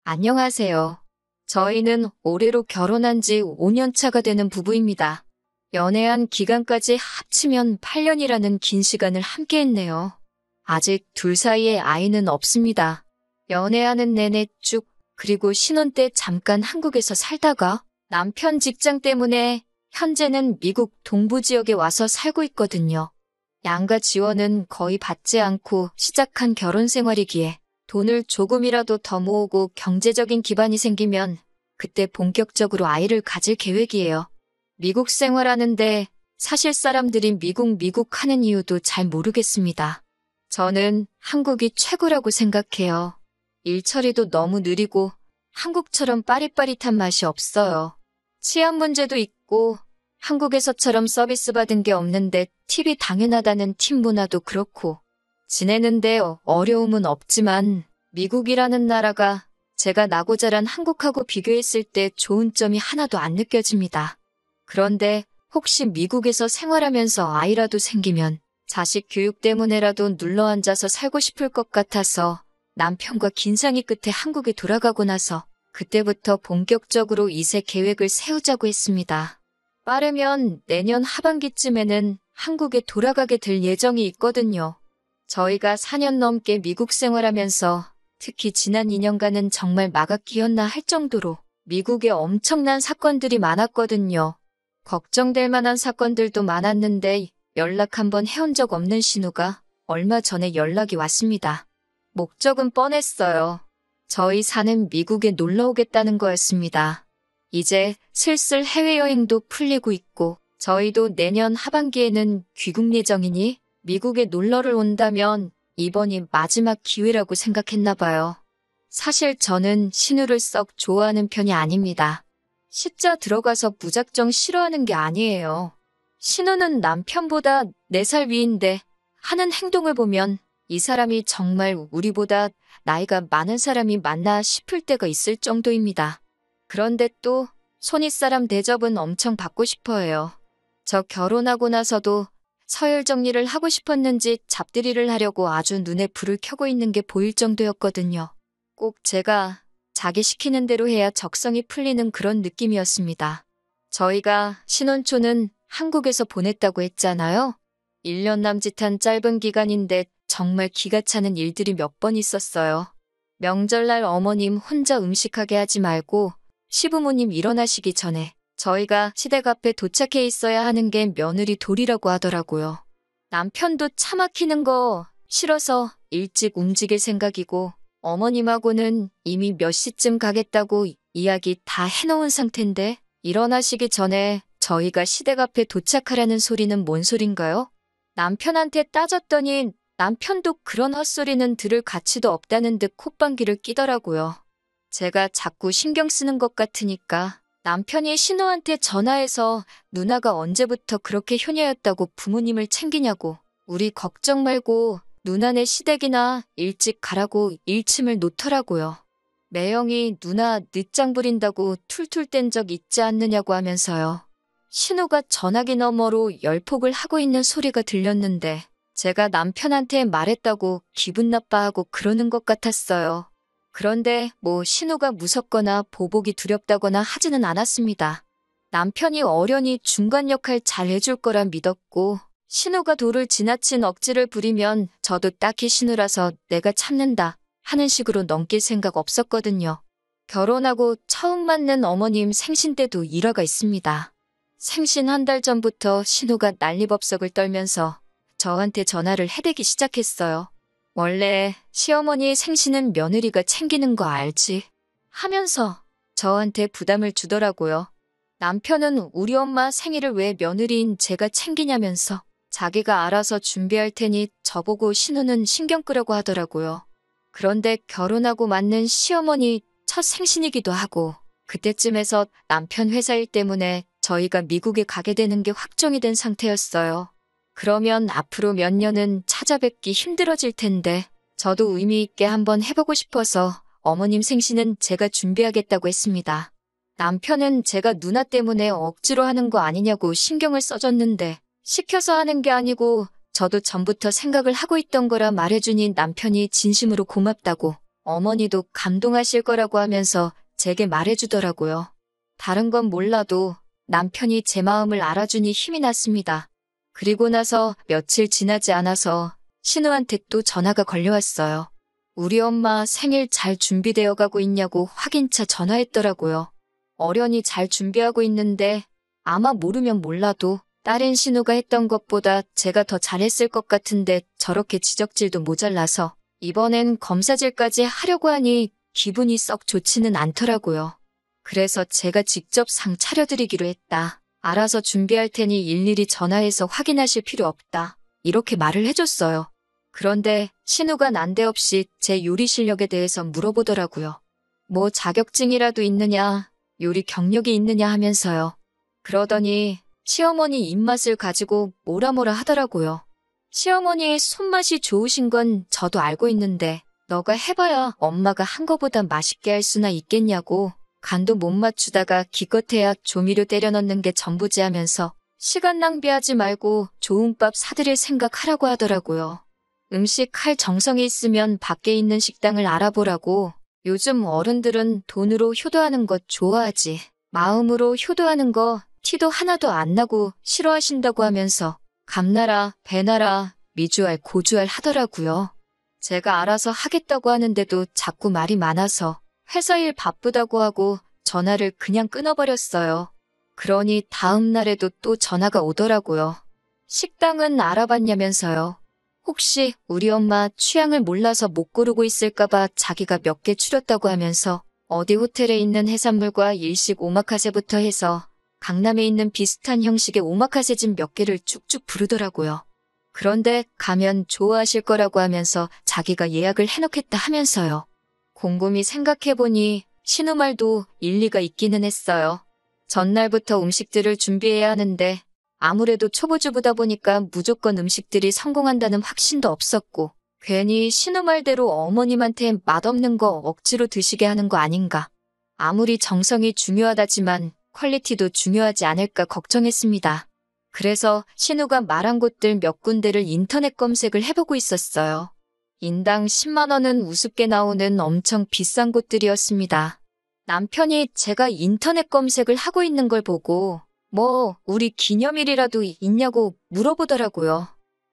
안녕하세요. 저희는 올해로 결혼한 지 5년 차가 되는 부부입니다. 연애한 기간까지 합치면 8년이라는 긴 시간을 함께 했네요. 아직 둘 사이에 아이는 없습니다. 연애하는 내내 쭉, 그리고 신혼 때 잠깐 한국에서 살다가 남편 직장 때문에 현재는 미국 동부 지역에 와서 살고 있거든요. 양가 지원은 거의 받지 않고 시작한 결혼 생활이기에 돈을 조금이라도 더 모으고 경제적인 기반이 생기면 그때 본격적으로 아이를 가질 계획이에요. 미국 생활하는데 사실 사람들이 미국 하는 이유도 잘 모르겠습니다. 저는 한국이 최고라고 생각해요. 일 처리도 너무 느리고 한국처럼 빠릿빠릿한 맛이 없어요. 치안 문제도 있고 한국에서처럼 서비스 받은 게 없는데 팁이 당연하다는 팀 문화도 그렇고 지내는데 어려움은 없지만 미국이라는 나라가 제가 나고 자란 한국하고 비교했을 때 좋은 점이 하나도 안 느껴집니다. 그런데 혹시 미국에서 생활하면서 아이라도 생기면 자식 교육 때문에라도 눌러앉아서 살고 싶을 것 같아서 남편과 긴 상의 끝에 한국에 돌아가고 나서 그때부터 본격적으로 이세 계획을 세우자고 했습니다. 빠르면 내년 하반기쯤에는 한국에 돌아가게 될 예정이 있거든요. 저희가 4년 넘게 미국 생활하면서 특히 지난 2년간은 정말 마각기였나 할 정도로 미국에 엄청난 사건들이 많았거든요. 걱정될 만한 사건들도 많았는데 연락 한번 해온 적 없는 신우가 얼마 전에 연락이 왔습니다. 목적은 뻔했어요. 저희 사는 미국에 놀러 오겠다는 거였습니다. 이제 슬슬 해외여행도 풀리고 있고 저희도 내년 하반기에는 귀국 예정이니 미국에 놀러를 온다면 이번이 마지막 기회라고 생각했나 봐요. 사실 저는 신우를 썩 좋아하는 편이 아닙니다. 시자 들어가서 무작정 싫어하는 게 아니에요. 신우는 남편보다 4살 위인데 하는 행동을 보면 이 사람이 정말 우리보다 나이가 많은 사람이 맞나 싶을 때가 있을 정도입니다. 그런데 또 손윗사람 대접은 엄청 받고 싶어 해요. 저 결혼하고 나서도 서열 정리를 하고 싶었는지 잡들이를 하려고 아주 눈에 불을 켜고 있는 게 보일 정도였거든요. 꼭 제가 자기 시키는 대로 해야 적성이 풀리는 그런 느낌이었습니다. 저희가 신혼초는 한국에서 보냈다고 했잖아요. 1년 남짓한 짧은 기간인데 정말 기가 차는 일들이 몇 번 있었어요. 명절날 어머님 혼자 음식하게 하지 말고 시부모님 일어나시기 전에 저희가 시댁 앞에 도착해 있어야 하는 게 며느리 도리라고 하더라고요. 남편도 차 막히는 거 싫어서 일찍 움직일 생각이고 어머님하고는 이미 몇 시쯤 가겠다고 이야기 다 해놓은 상태인데 일어나시기 전에 저희가 시댁 앞에 도착하라는 소리는 뭔 소린가요? 남편한테 따졌더니 남편도 그런 헛소리는 들을 가치도 없다는 듯 콧방귀를 끼더라고요. 제가 자꾸 신경 쓰는 것 같으니까 남편이 신우한테 전화해서 누나가 언제부터 그렇게 효녀였다고 부모님을 챙기냐고 우리 걱정 말고 누나네 시댁이나 일찍 가라고 일침을 놓더라고요. 매형이 누나 늦장 부린다고 툴툴 뗀 적 있지 않느냐고 하면서요. 신우가 전화기 너머로 열폭을 하고 있는 소리가 들렸는데 제가 남편한테 말했다고 기분 나빠하고 그러는 것 같았어요. 그런데 신우가 무섭거나 보복이 두렵다거나 하지는 않았습니다. 남편이 어련히 중간 역할 잘 해줄 거라 믿었고 신우가 도를 지나친 억지를 부리면 저도 딱히 신우라서 내가 참는다 하는 식으로 넘길 생각 없었거든요. 결혼하고 처음 맞는 어머님 생신 때도 일화가 있습니다. 생신 한 달 전부터 신우가 난리법석을 떨면서 저한테 전화를 해대기 시작했어요. 원래 시어머니 생신은 며느리가 챙기는 거 알지? 하면서 저한테 부담을 주더라고요. 남편은 우리 엄마 생일을 왜 며느리인 제가 챙기냐면서 자기가 알아서 준비할 테니 저보고 신우는 신경 끄라고 하더라고요. 그런데 결혼하고 맞는 시어머니 첫 생신이기도 하고 그때쯤에서 남편 회사 일 때문에 저희가 미국에 가게 되는 게 확정이 된 상태였어요. 그러면 앞으로 몇 년은 찾아뵙기 힘들어질 텐데 저도 의미 있게 한번 해보고 싶어서 어머님 생신은 제가 준비하겠다고 했습니다. 남편은 제가 누나 때문에 억지로 하는 거 아니냐고 신경을 써줬는데 시켜서 하는 게 아니고 저도 전부터 생각을 하고 있던 거라 말해주니 남편이 진심으로 고맙다고 어머니도 감동하실 거라고 하면서 제게 말해주더라고요. 다른 건 몰라도 남편이 제 마음을 알아주니 힘이 났습니다. 그리고 나서 며칠 지나지 않아서 신우한테 또 전화가 걸려왔어요. 우리 엄마 생일 잘 준비되어 가고 있냐고 확인차 전화했더라고요. 어련히 잘 준비하고 있는데 아마 모르면 몰라도 딸인 신우가 했던 것보다 제가 더 잘했을 것 같은데 저렇게 지적질도 모자라서 이번엔 검사질까지 하려고 하니 기분이 썩 좋지는 않더라고요. 그래서 제가 직접 상 차려드리기로 했다. 알아서 준비할 테니 일일이 전화해서 확인하실 필요 없다. 이렇게 말을 해줬어요. 그런데 신우가 난데없이 제 요리 실력에 대해서 물어보더라고요. 뭐 자격증이라도 있느냐, 요리 경력이 있느냐 하면서요. 그러더니 시어머니 입맛을 가지고 뭐라 하더라고요. 시어머니의 손맛이 좋으신 건 저도 알고 있는데 너가 해봐야 엄마가 한 거보다 맛있게 할 수나 있겠냐고 간도 못 맞추다가 기껏해야 조미료 때려 넣는 게 전부지 하면서 시간 낭비하지 말고 좋은 밥 사드릴 생각하라고 하더라고요. 음식 할 정성이 있으면 밖에 있는 식당을 알아보라고. 요즘 어른들은 돈으로 효도하는 것 좋아하지. 마음으로 효도하는 거 티도 하나도 안 나고 싫어하신다고 하면서 감나라, 배나라, 미주알, 고주알 하더라고요. 제가 알아서 하겠다고 하는데도 자꾸 말이 많아서 회사 일 바쁘다고 하고 전화를 그냥 끊어버렸어요. 그러니 다음 날에도 또 전화가 오더라고요. 식당은 알아봤냐면서요. 혹시 우리 엄마 취향을 몰라서 못 고르고 있을까봐 자기가 몇 개 추렸다고 하면서 어디 호텔에 있는 해산물과 일식 오마카세부터 해서 강남에 있는 비슷한 형식의 오마카세집 몇 개를 쭉쭉 부르더라고요. 그런데 가면 좋아하실 거라고 하면서 자기가 예약을 해놓겠다 하면서요. 곰곰이 생각해보니 신우 말도 일리가 있기는 했어요. 전날부터 음식들을 준비해야 하는데 아무래도 초보주부다 보니까 무조건 음식들이 성공한다는 확신도 없었고 괜히 신우 말대로 어머님한테 맛없는 거 억지로 드시게 하는 거 아닌가. 아무리 정성이 중요하다지만 퀄리티도 중요하지 않을까 걱정했습니다. 그래서 신우가 말한 곳들 몇 군데를 인터넷 검색을 해보고 있었어요. 인당 10만 원은 우습게 나오는 엄청 비싼 곳들이었습니다. 남편이 제가 인터넷 검색을 하고 있는 걸 보고 뭐 우리 기념일이라도 있냐고 물어보더라고요.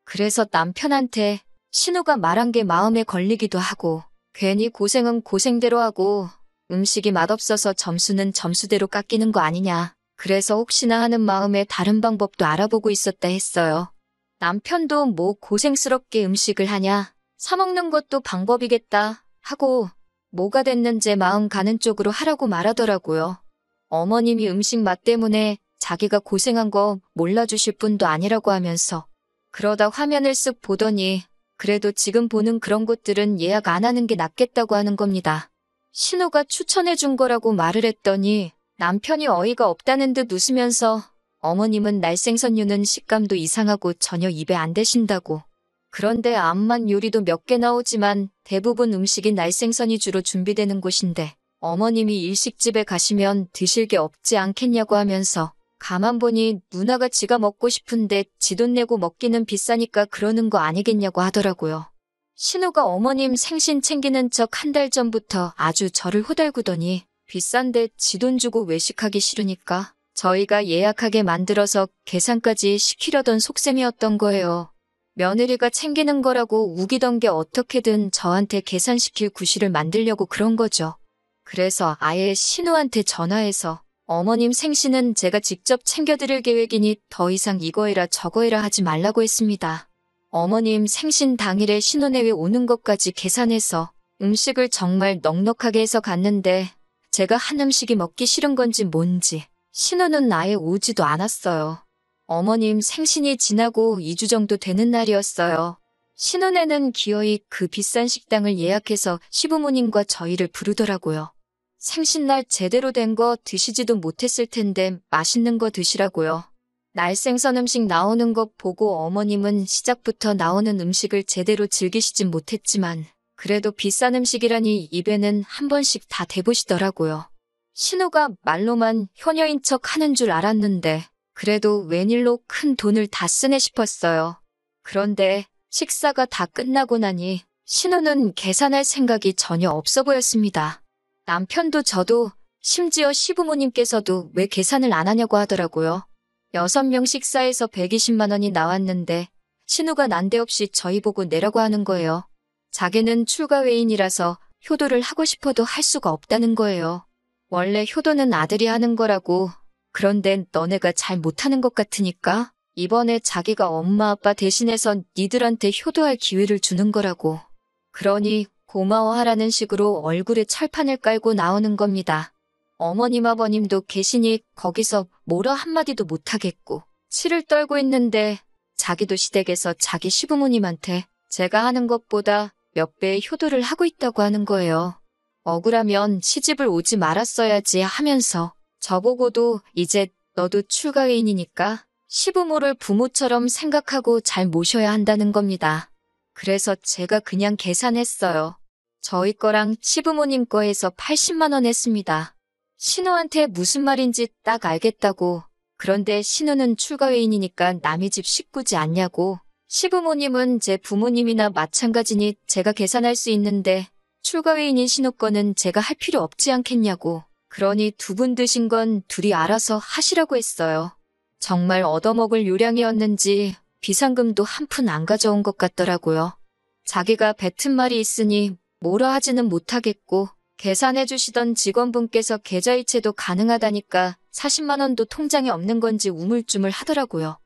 그래서 남편한테 신우가 말한 게 마음에 걸리기도 하고 괜히 고생은 고생대로 하고 음식이 맛없어서 점수는 점수대로 깎이는 거 아니냐. 그래서 혹시나 하는 마음에 다른 방법도 알아보고 있었다 했어요. 남편도 뭐 고생스럽게 음식을 하냐. 사 먹는 것도 방법이겠다 하고 뭐가 됐는지 마음 가는 쪽으로 하라고 말하더라고요. 어머님이 음식 맛 때문에 자기가 고생한 거 몰라주실 분도 아니라고 하면서 그러다 화면을 쓱 보더니 그래도 지금 보는 그런 곳들은 예약 안 하는 게 낫겠다고 하는 겁니다. 신우가 추천해준 거라고 말을 했더니 남편이 어이가 없다는 듯 웃으면서 어머님은 날생선류는 식감도 이상하고 전혀 입에 안 대신다고. 그런데 암만 요리도 몇 개 나오지만 대부분 음식이 날생선이 주로 준비되는 곳인데 어머님이 일식집에 가시면 드실 게 없지 않겠냐고 하면서 가만 보니 누나가 지가 먹고 싶은데 지 돈 내고 먹기는 비싸니까 그러는 거 아니겠냐고 하더라고요. 신우가 어머님 생신 챙기는 척 한 달 전부터 아주 저를 호달구더니 비싼데 지 돈 주고 외식하기 싫으니까 저희가 예약하게 만들어서 계산까지 시키려던 속셈이었던 거예요. 며느리가 챙기는 거라고 우기던 게 어떻게든 저한테 계산시킬 구실을 만들려고 그런 거죠. 그래서 아예 신우한테 전화해서 어머님 생신은 제가 직접 챙겨드릴 계획이니 더 이상 이거 해라 저거 해라 하지 말라고 했습니다. 어머님 생신 당일에 신혼여행 오는 것까지 계산해서 음식을 정말 넉넉하게 해서 갔는데 제가 한 음식이 먹기 싫은 건지 뭔지 신우는 아예 오지도 않았어요. 어머님 생신이 지나고 2주 정도 되는 날이었어요. 신혼에는 기어이 그 비싼 식당을 예약해서 시부모님과 저희를 부르더라고요. 생신날 제대로 된 거 드시지도 못했을 텐데 맛있는 거 드시라고요. 날생선 음식 나오는 것 보고 어머님은 시작부터 나오는 음식을 제대로 즐기시진 못했지만 그래도 비싼 음식이라니 입에는 한 번씩 다 대보시더라고요. 신우가 말로만 효녀인 척 하는 줄 알았는데 그래도 웬일로 큰 돈을 다 쓰네 싶었어요. 그런데 식사가 다 끝나고 나니 신우는 계산할 생각이 전혀 없어 보였습니다. 남편도 저도 심지어 시부모님께서도 왜 계산을 안 하냐고 하더라고요. 6명 식사에서 120만 원이 나왔는데 신우가 난데없이 저희 보고 내라고 하는 거예요. 자기는 출가 외인이라서 효도를 하고 싶어도 할 수가 없다는 거예요. 원래 효도는 아들이 하는 거라고. 그런데 너네가 잘 못하는 것 같으니까 이번에 자기가 엄마 아빠 대신해서 니들한테 효도할 기회를 주는 거라고. 그러니 고마워하라는 식으로 얼굴에 철판을 깔고 나오는 겁니다. 어머님 아버님도 계시니 거기서 뭐라 한마디도 못하겠고 치를 떨고 있는데 자기도 시댁에서 자기 시부모님한테 제가 하는 것보다 몇 배의 효도를 하고 있다고 하는 거예요. 억울하면 시집을 오지 말았어야지 하면서 저보고도 이제 너도 출가외인이니까 시부모를 부모처럼 생각하고 잘 모셔야 한다는 겁니다. 그래서 제가 그냥 계산했어요. 저희 거랑 시부모님 거에서 80만 원 했습니다. 신우한테 무슨 말인지 딱 알겠다고. 그런데 신우는 출가외인이니까 남의 집 식구지 않냐고. 시부모님은 제 부모님이나 마찬가지니 제가 계산할 수 있는데 출가외인인 신우 거는 제가 할 필요 없지 않겠냐고. 그러니 두 분 드신 건 둘이 알아서 하시라고 했어요. 정말 얻어먹을 요량이었는지 비상금도 한 푼 안 가져온 것 같더라고요. 자기가 뱉은 말이 있으니 뭐라 하지는 못하겠고 계산해 주시던 직원분께서 계좌이체도 가능하다니까 40만 원도 통장에 없는 건지 우물쭈물 하더라고요.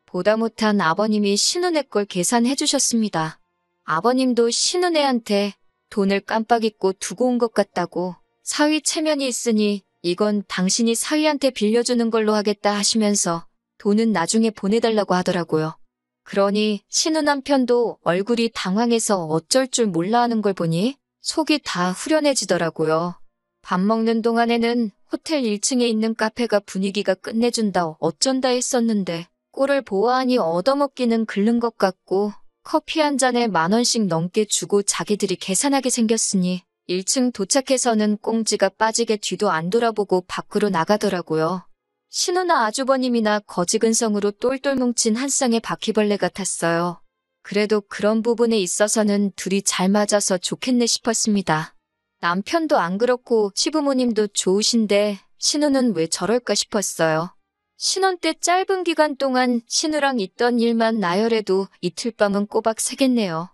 보다 못한 아버님이 신우네 걸 계산해 주셨습니다. 아버님도 신우네한테 돈을 깜빡 잊고 두고 온 것 같다고. 사위 체면이 있으니 이건 당신이 사위한테 빌려주는 걸로 하겠다 하시면서 돈은 나중에 보내달라고 하더라고요. 그러니 신우 남편도 얼굴이 당황해서 어쩔 줄 몰라 하는 걸 보니 속이 다 후련해지더라고요. 밥 먹는 동안에는 호텔 1층에 있는 카페가 분위기가 끝내준다 어쩐다 했었는데 꼴을 보아하니 얻어먹기는 글른 것 같고 커피 한 잔에 10,000원씩 넘게 주고 자기들이 계산하게 생겼으니 1층 도착해서는 꽁지가 빠지게 뒤도 안 돌아보고 밖으로 나가더라고요. 신우나 아주버님이나 거지근성으로 똘똘 뭉친 한 쌍의 바퀴벌레 같았어요. 그래도 그런 부분에 있어서는 둘이 잘 맞아서 좋겠네 싶었습니다. 남편도 안 그렇고 시부모님도 좋으신데 신우는 왜 저럴까 싶었어요. 신혼 때 짧은 기간 동안 신우랑 있던 일만 나열해도 이틀 밤은 꼬박 새겠네요.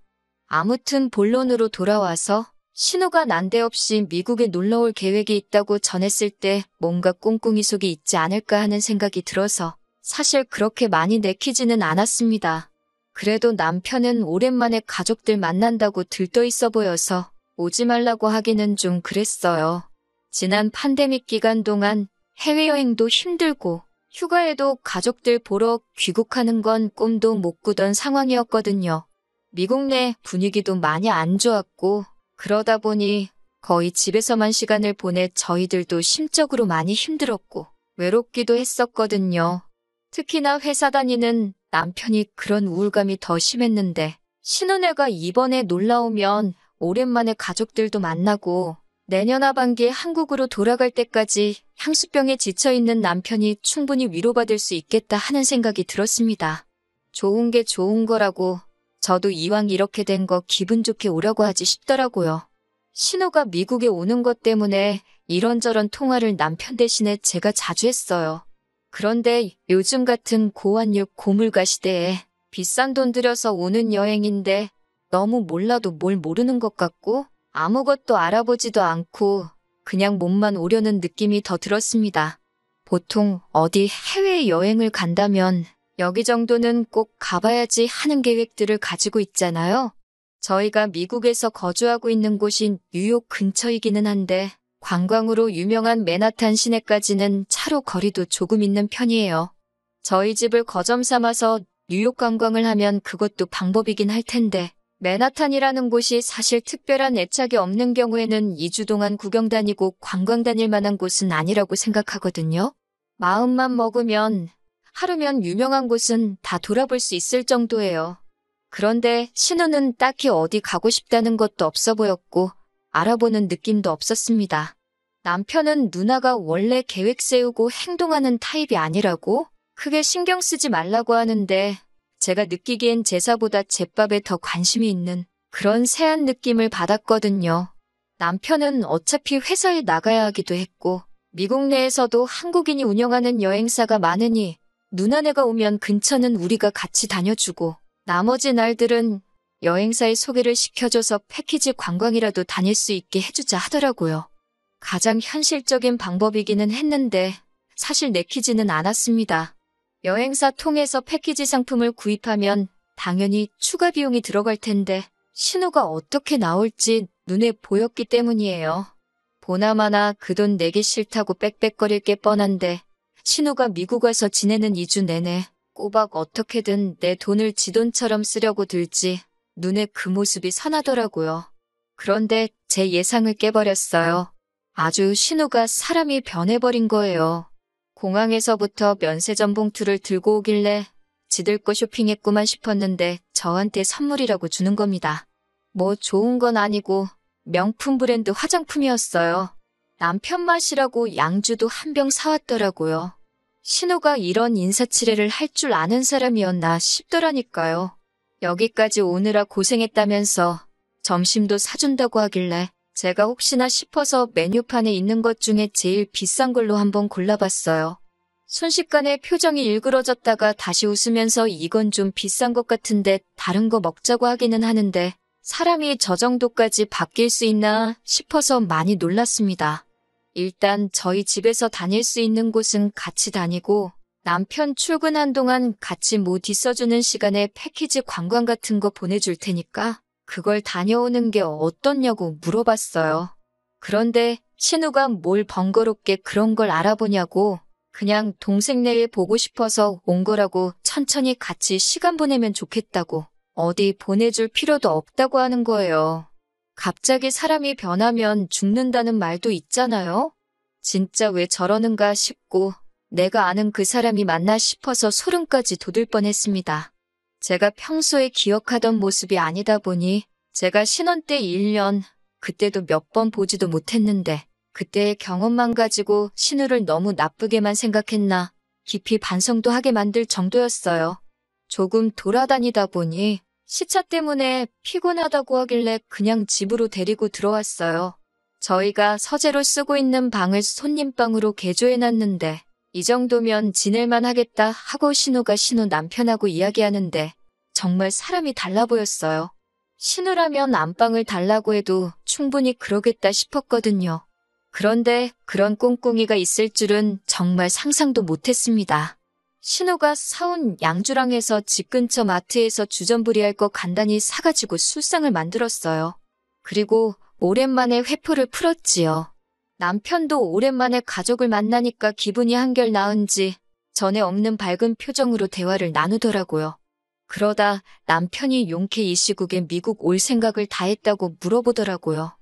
아무튼 본론으로 돌아와서 신우가 난데없이 미국에 놀러올 계획이 있다고 전했을 때 뭔가 꿍꿍이 속이 있지 않을까 하는 생각이 들어서 사실 그렇게 많이 내키지는 않았습니다. 그래도 남편은 오랜만에 가족들 만난다고 들떠 있어 보여서 오지 말라고 하기는 좀 그랬어요. 지난 팬데믹 기간 동안 해외여행도 힘들고 휴가에도 가족들 보러 귀국하는 건 꿈도 못 꾸던 상황이었거든요. 미국 내 분위기도 많이 안 좋았고 그러다 보니 거의 집에서만 시간을 보내 저희들도 심적으로 많이 힘들었고 외롭기도 했었거든요. 특히나 회사 다니는 남편이 그런 우울감이 더 심했는데 신혼애가 이번에 놀러오면 오랜만에 가족들도 만나고 내년 하반기에 한국으로 돌아갈 때까지 향수병에 지쳐있는 남편이 충분히 위로받을 수 있겠다 하는 생각이 들었습니다. 좋은 게 좋은 거라고 저도 이왕 이렇게 된 거 기분 좋게 오라고 하지 싶더라고요. 신우가 미국에 오는 것 때문에 이런저런 통화를 남편 대신에 제가 자주 했어요. 그런데 요즘 같은 고환율 고물가 시대에 비싼 돈 들여서 오는 여행인데 너무 몰라도 뭘 모르는 것 같고 아무것도 알아보지도 않고 그냥 몸만 오려는 느낌이 더 들었습니다. 보통 어디 해외여행을 간다면 여기 정도는 꼭 가봐야지 하는 계획들을 가지고 있잖아요. 저희가 미국에서 거주하고 있는 곳이 뉴욕 근처이기는 한데 관광으로 유명한 맨하탄 시내까지는 차로 거리도 조금 있는 편이에요. 저희 집을 거점 삼아서 뉴욕 관광을 하면 그것도 방법이긴 할 텐데 맨하탄이라는 곳이 사실 특별한 애착이 없는 경우에는 2주 동안 구경 다니고 관광 다닐 만한 곳은 아니라고 생각하거든요. 마음만 먹으면 하루면 유명한 곳은 다 돌아볼 수 있을 정도예요. 그런데 신우는 딱히 어디 가고 싶다는 것도 없어 보였고 알아보는 느낌도 없었습니다. 남편은 누나가 원래 계획 세우고 행동하는 타입이 아니라고 크게 신경 쓰지 말라고 하는데 제가 느끼기엔 제사보다 제밥에 더 관심이 있는 그런 새한 느낌을 받았거든요. 남편은 어차피 회사에 나가야 하기도 했고, 미국 내에서도 한국인이 운영하는 여행사가 많으니 누나네가 오면 근처는 우리가 같이 다녀주고, 나머지 날들은 여행사에 소개를 시켜줘서 패키지 관광이라도 다닐 수 있게 해주자 하더라고요. 가장 현실적인 방법이기는 했는데 사실 내키지는 않았습니다. 여행사 통해서 패키지 상품을 구입하면 당연히 추가 비용이 들어갈 텐데 신우가 어떻게 나올지 눈에 보였기 때문이에요. 보나마나 그 돈 내기 싫다고 빽빽거릴 게 뻔한데 신우가 미국 와서 지내는 2주 내내 꼬박 어떻게든 내 돈을 지 돈처럼 쓰려고 들지 눈에 그 모습이 선하더라고요. 그런데 제 예상을 깨버렸어요. 아주 신우가 사람이 변해버린 거예요. 공항에서부터 면세점 봉투를 들고 오길래 지들 거 쇼핑했구만 싶었는데 저한테 선물이라고 주는 겁니다. 뭐 좋은 건 아니고 명품 브랜드 화장품이었어요. 남편 맛이라고 양주도 한 병 사왔더라고요. 신우가 이런 인사치레를 할 줄 아는 사람이었나 싶더라니까요. 여기까지 오느라 고생했다면서 점심도 사준다고 하길래 제가 혹시나 싶어서 메뉴판에 있는 것 중에 제일 비싼 걸로 한번 골라봤어요. 순식간에 표정이 일그러졌다가 다시 웃으면서 이건 좀 비싼 것 같은데 다른 거 먹자고 하기는 하는데 사람이 저 정도까지 바뀔 수 있나 싶어서 많이 놀랐습니다. 일단 저희 집에서 다닐 수 있는 곳은 같이 다니고 남편 출근한 동안 같이 못 있어주는 시간에 패키지 관광 같은 거 보내줄 테니까 그걸 다녀오는 게 어떻냐고 물어봤어요. 그런데 신우가 뭘 번거롭게 그런 걸 알아보냐고 그냥 동생네에 보고 싶어서 온 거라고 천천히 같이 시간 보내면 좋겠다고 어디 보내줄 필요도 없다고 하는 거예요. 갑자기 사람이 변하면 죽는다는 말도 있잖아요. 진짜 왜 저러는가 싶고 내가 아는 그 사람이 맞나 싶어서 소름까지 돋을 뻔했습니다. 제가 평소에 기억하던 모습이 아니다 보니 제가 신혼 때 1년, 그때도 몇 번 보지도 못했는데 그때의 경험만 가지고 신우를 너무 나쁘게만 생각했나 깊이 반성도 하게 만들 정도였어요. 조금 돌아다니다 보니 시차 때문에 피곤하다고 하길래 그냥 집으로 데리고 들어왔어요. 저희가 서재로 쓰고 있는 방을 손님방으로 개조해놨는데 이 정도면 지낼만 하겠다 하고 신우가 신우 남편하고 이야기하는데 정말 사람이 달라 보였어요. 신우라면 안방을 달라고 해도 충분히 그러겠다 싶었거든요. 그런데 그런 꿍꿍이가 있을 줄은 정말 상상도 못했습니다. 신우가 사온 양주랑 해서 집 근처 마트에서 주전부리할 거 간단히 사가지고 술상을 만들었어요. 그리고 오랜만에 회포를 풀었지요. 남편도 오랜만에 가족을 만나니까 기분이 한결 나은지 전에 없는 밝은 표정으로 대화를 나누더라고요. 그러다 남편이 용케 이 시국에 미국 올 생각을 다 했다고 물어보더라고요.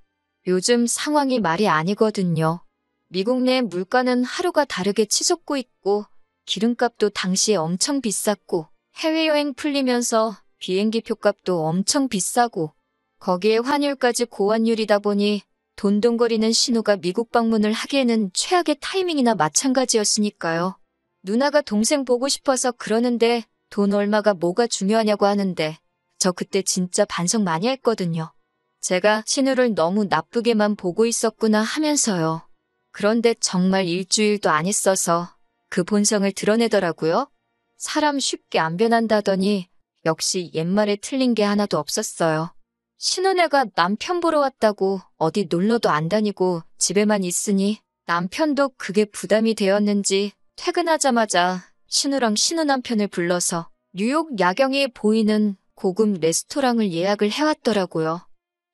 요즘 상황이 말이 아니거든요. 미국 내 물가는 하루가 다르게 치솟고 있고 기름값도 당시에 엄청 비쌌고 해외여행 풀리면서 비행기 표값도 엄청 비싸고 거기에 환율까지 고환율이다 보니 돈돈거리는 신우가 미국 방문을 하기에는 최악의 타이밍이나 마찬가지였으니까요. 누나가 동생 보고 싶어서 그러는데 돈 얼마가 뭐가 중요하냐고 하는데 저 그때 진짜 반성 많이 했거든요. 제가 신우를 너무 나쁘게만 보고 있었구나 하면서요. 그런데 정말 일주일도 안 있어서 그 본성을 드러내더라고요. 사람 쉽게 안 변한다더니 역시 옛말에 틀린 게 하나도 없었어요. 신혼애가 남편 보러 왔다고 어디 놀러도 안 다니고 집에만 있으니 남편도 그게 부담이 되었는지 퇴근하자마자 신우랑 신우 남편을 불러서 뉴욕 야경이 보이는 고급 레스토랑을 예약을 해왔더라고요.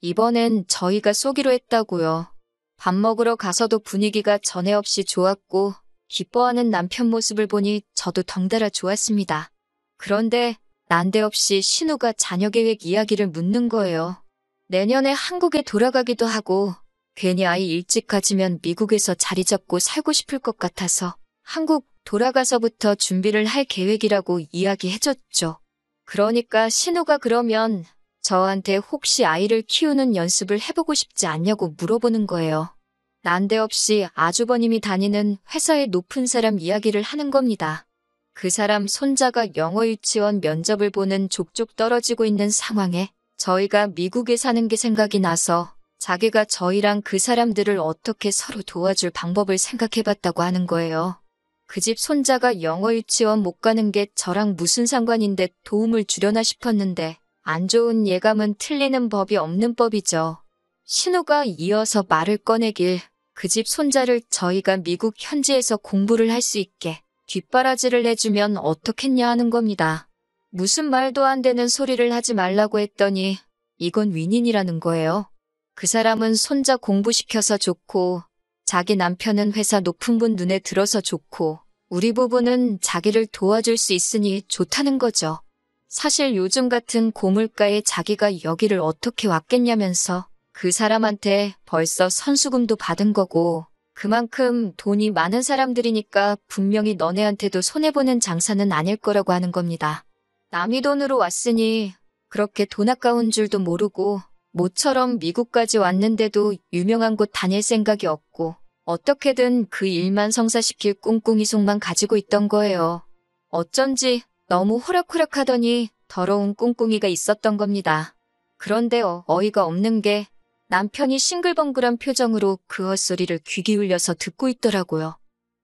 이번엔 저희가 쏘기로 했다고요. 밥 먹으러 가서도 분위기가 전에 없이 좋았고 기뻐하는 남편 모습을 보니 저도 덩달아 좋았습니다. 그런데 난데없이 신우가 자녀 계획 이야기를 묻는 거예요. 내년에 한국에 돌아가기도 하고 괜히 아이 일찍 가지면 미국에서 자리 잡고 살고 싶을 것 같아서 한국 돌아가서부터 준비를 할 계획이라고 이야기해줬죠. 그러니까 신우가 그러면 저한테 혹시 아이를 키우는 연습을 해보고 싶지 않냐고 물어보는 거예요. 난데없이 아주버님이 다니는 회사의 높은 사람 이야기를 하는 겁니다. 그 사람 손자가 영어 유치원 면접을 보는 족족 떨어지고 있는 상황에 저희가 미국에 사는 게 생각이 나서 자기가 저희랑 그 사람들을 어떻게 서로 도와줄 방법을 생각해봤다고 하는 거예요. 그 집 손자가 영어 유치원 못 가는 게 저랑 무슨 상관인데 도움을 주려나 싶었는데 안 좋은 예감은 틀리는 법이 없는 법이죠. 신우가 이어서 말을 꺼내길 그 집 손자를 저희가 미국 현지에서 공부를 할 수 있게 뒷바라지를 해주면 어떻겠냐 하는 겁니다. 무슨 말도 안 되는 소리를 하지 말라고 했더니 이건 윈윈이라는 거예요. 그 사람은 손자 공부시켜서 좋고 자기 남편은 회사 높은 분 눈에 들어서 좋고 우리 부부는 자기를 도와줄 수 있으니 좋다는 거죠. 사실 요즘 같은 고물가에 자기가 여기를 어떻게 왔겠냐면서 그 사람한테 벌써 선수금도 받은 거고 그만큼 돈이 많은 사람들이니까 분명히 너네한테도 손해보는 장사는 아닐 거라고 하는 겁니다. 남이 돈으로 왔으니 그렇게 돈 아까운 줄도 모르고 모처럼 미국까지 왔는데도 유명한 곳 다닐 생각이 없고 어떻게든 그 일만 성사시킬 꿍꿍이 속만 가지고 있던 거예요. 어쩐지 너무 호락호락하더니 더러운 꿍꿍이가 있었던 겁니다. 그런데 어이가 없는 게 남편이 싱글벙글한 표정으로 그 헛소리를 귀 기울여서 듣고 있더라고요.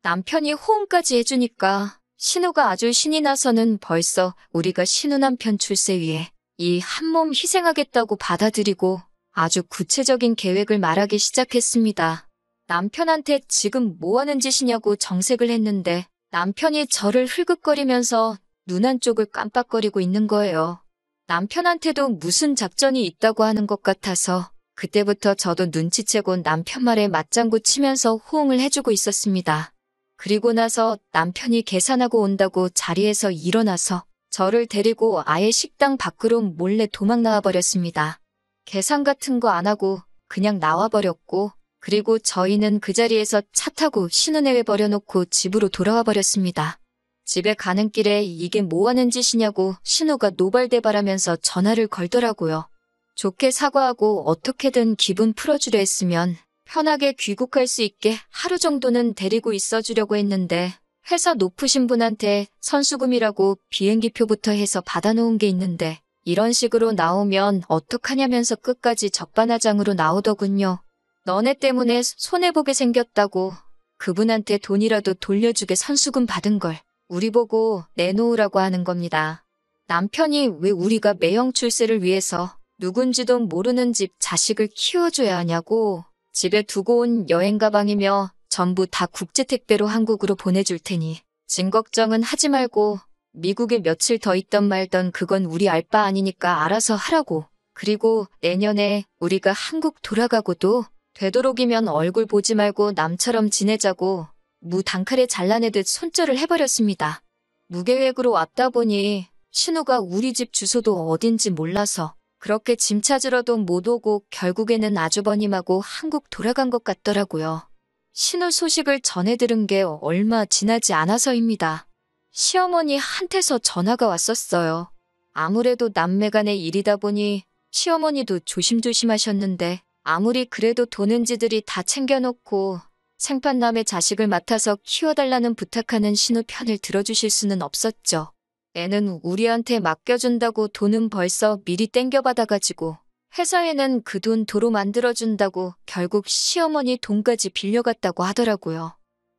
남편이 호응까지 해주니까 신우가 아주 신이 나서는 벌써 우리가 신우 남편 출세 위해 이 한몸 희생하겠다고 받아들이고 아주 구체적인 계획을 말하기 시작했습니다. 남편한테 지금 뭐 하는 짓이냐고 정색을 했는데 남편이 저를 흘긋거리면서 눈 한쪽을 깜빡거리고 있는 거예요. 남편한테도 무슨 작전이 있다고 하는 것 같아서 그때부터 저도 눈치채고 남편 말에 맞장구 치면서 호응을 해주고 있었습니다. 그리고 나서 남편이 계산하고 온다고 자리에서 일어나서 저를 데리고 아예 식당 밖으로 몰래 도망 나와버렸습니다. 계산 같은 거 안 하고 그냥 나와버렸고 그리고 저희는 그 자리에서 차 타고 신혼여행 버려놓고 집으로 돌아와 버렸습니다. 집에 가는 길에 이게 뭐 하는 짓이냐고 신우가 노발대발하면서 전화를 걸더라고요. 좋게 사과하고 어떻게든 기분 풀어주려 했으면 편하게 귀국할 수 있게 하루 정도는 데리고 있어주려고 했는데 회사 높으신 분한테 선수금이라고 비행기표부터 해서 받아놓은 게 있는데 이런 식으로 나오면 어떡하냐면서 끝까지 적반하장으로 나오더군요. 너네 때문에 손해보게 생겼다고 그분한테 돈이라도 돌려주게 선수금 받은 걸 우리 보고 내놓으라고 하는 겁니다. 남편이 왜 우리가 매형 출세를 위해서 누군지도 모르는 집 자식을 키워줘야 하냐고 집에 두고 온 여행 가방이며 전부 다 국제택배로 한국으로 보내줄 테니 짐 걱정은 하지 말고 미국에 며칠 더 있던 말던 그건 우리 알 바 아니니까 알아서 하라고. 그리고 내년에 우리가 한국 돌아가고도 되도록이면 얼굴 보지 말고 남처럼 지내자고 무단칼에 잘라내듯 손절을 해버렸습니다. 무계획으로 왔다 보니 신우가 우리 집 주소도 어딘지 몰라서 그렇게 짐 찾으러도 못 오고 결국에는 아주버님하고 한국 돌아간 것 같더라고요. 신우 소식을 전해 들은 게 얼마 지나지 않아서입니다. 시어머니한테서 전화가 왔었어요. 아무래도 남매간의 일이다 보니 시어머니도 조심조심하셨는데 아무리 그래도 도는지들이 다 챙겨놓고 생판남의 자식을 맡아서 키워달라는 부탁하는 신우 편을 들어주실 수는 없었죠. 애는 우리한테 맡겨준다고 돈은 벌써 미리 땡겨받아가지고 회사에는 그 돈 도로 만들어준다고 결국 시어머니 돈까지 빌려갔다고 하더라고요.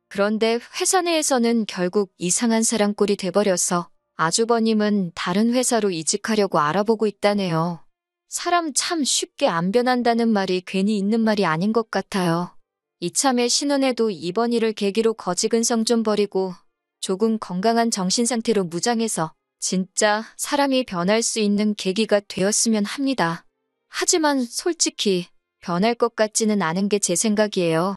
그런데 회사 내에서는 결국 이상한 사람 꼴이 돼버려서 아주버님은 다른 회사로 이직하려고 알아보고 있다네요. 사람 참 쉽게 안 변한다는 말이 괜히 있는 말이 아닌 것 같아요. 이참에 신혼에도 이번 일을 계기로 거지근성 좀 버리고 조금 건강한 정신 상태로 무장해서 진짜 사람이 변할 수 있는 계기가 되었으면 합니다. 하지만 솔직히 변할 것 같지는 않은 게 제 생각이에요.